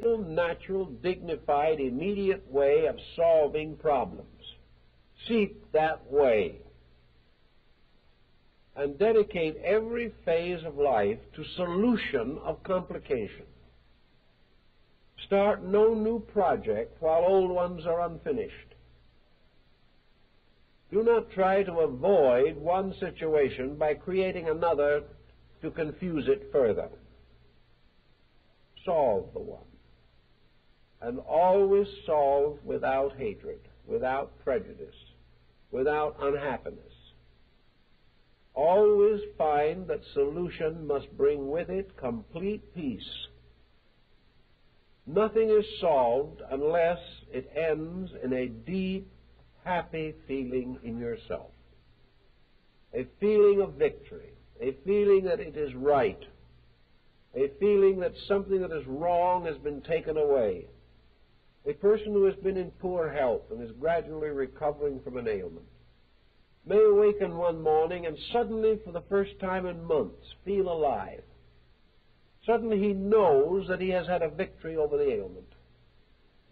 natural, dignified, immediate way of solving problems. Seek that way. And dedicate every phase of life to solution of complication. Start no new project while old ones are unfinished. Do not try to avoid one situation by creating another to confuse it further. Solve the one. And always solve without hatred, without prejudice, without unhappiness. Always find that solution must bring with it complete peace. Nothing is solved unless it ends in a deep, happy feeling in yourself. A feeling of victory, a feeling that it is right, a feeling that something that is wrong has been taken away. A person who has been in poor health and is gradually recovering from an ailment may awaken one morning and suddenly, for the first time in months, feel alive. Suddenly he knows that he has had a victory over the ailment.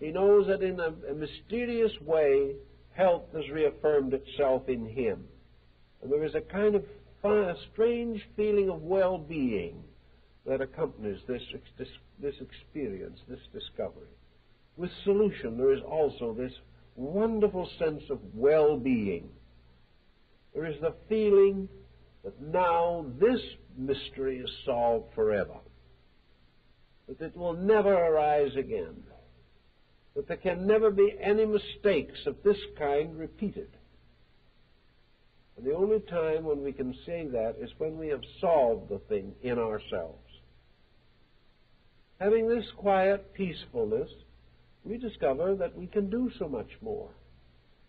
He knows that in a mysterious way, health has reaffirmed itself in him. And there is a kind of strange feeling of well-being that accompanies this experience, this discovery. With solution, there is also this wonderful sense of well-being. There is the feeling that now this mystery is solved forever, that it will never arise again, that there can never be any mistakes of this kind repeated. And the only time when we can say that is when we have solved the thing in ourselves. Having this quiet peacefulness, we discover that we can do so much more.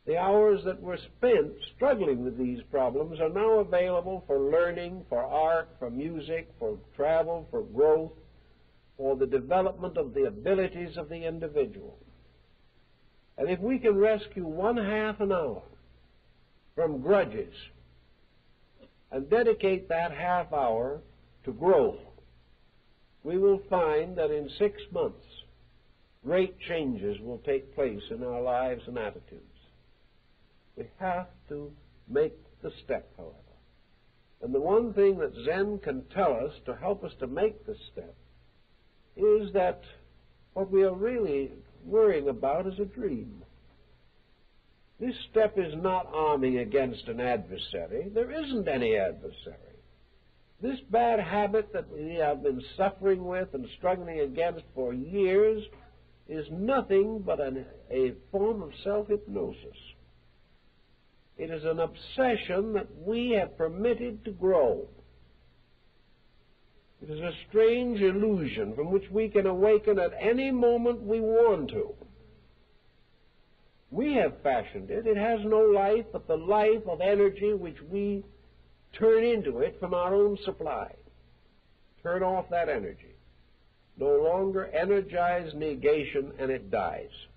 The hours that were spent struggling with these problems are now available for learning, for art, for music, for travel, for growth, for the development of the abilities of the individual. And if we can rescue 1/2 an hour from grudges and dedicate that half hour to growth, we will find that in 6 months, great changes will take place in our lives and attitudes. We have to make the step, however. And the one thing that Zen can tell us to help us to make the step is that what we are really worrying about is a dream. This step is not arming against an adversary. There isn't any adversary. This bad habit that we have been suffering with and struggling against for years is nothing but a form of self-hypnosis. It is an obsession that we have permitted to grow. It is a strange illusion from which we can awaken at any moment we want to. We have fashioned it. It has no life but the life of energy which we turn into it from our own supply. Turn off that energy. No longer energize negation, and it dies.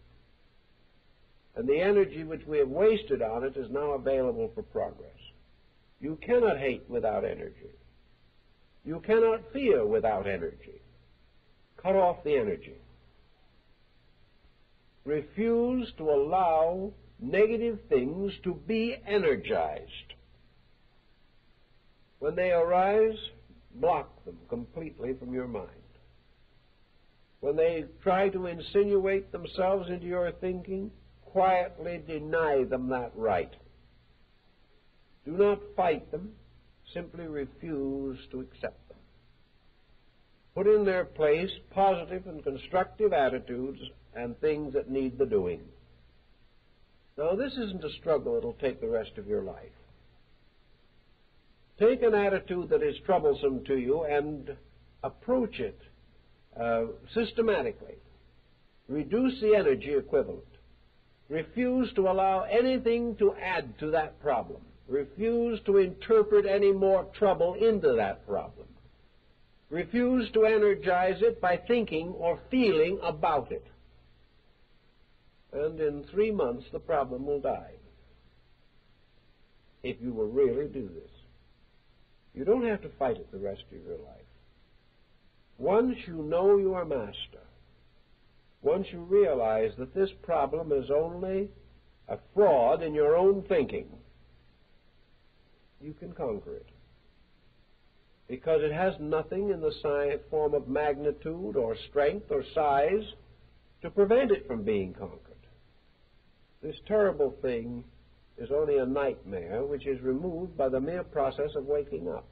And the energy which we have wasted on it is now available for progress. You cannot hate without energy. You cannot fear without energy. Cut off the energy. Refuse to allow negative things to be energized. When they arise, block them completely from your mind. When they try to insinuate themselves into your thinking, quietly deny them that right. Do not fight them, simply refuse to accept them. Put in their place positive and constructive attitudes and things that need the doing. Now, this isn't a struggle that will take the rest of your life. Take an attitude that is troublesome to you and approach it systematically. Reduce the energy equivalent. Refuse to allow anything to add to that problem. Refuse to interpret any more trouble into that problem. Refuse to energize it by thinking or feeling about it. And in 3 months, the problem will die. If you will really do this. You don't have to fight it the rest of your life. Once you know your master, once you realize that this problem is only a fraud in your own thinking, you can conquer it. Because it has nothing in the form of magnitude or strength or size to prevent it from being conquered. This terrible thing is only a nightmare which is removed by the mere process of waking up.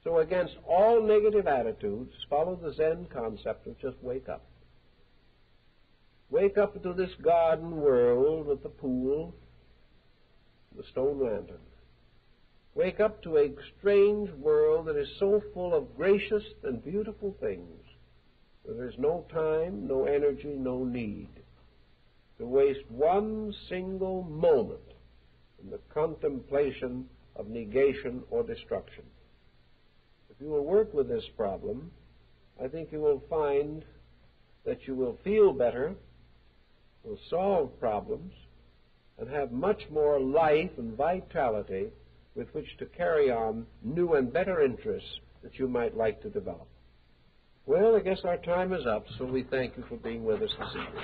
So against all negative attitudes, follow the Zen concept of just wake up. Wake up to this garden world with the pool, the stone lantern. Wake up to a strange world that is so full of gracious and beautiful things that there is no time, no energy, no need to waste one single moment in the contemplation of negation or destruction. If you will work with this problem, I think you will find that you will feel better, will solve problems, and have much more life and vitality with which to carry on new and better interests that you might like to develop. Well, I guess our time is up, so we thank you for being with us this evening.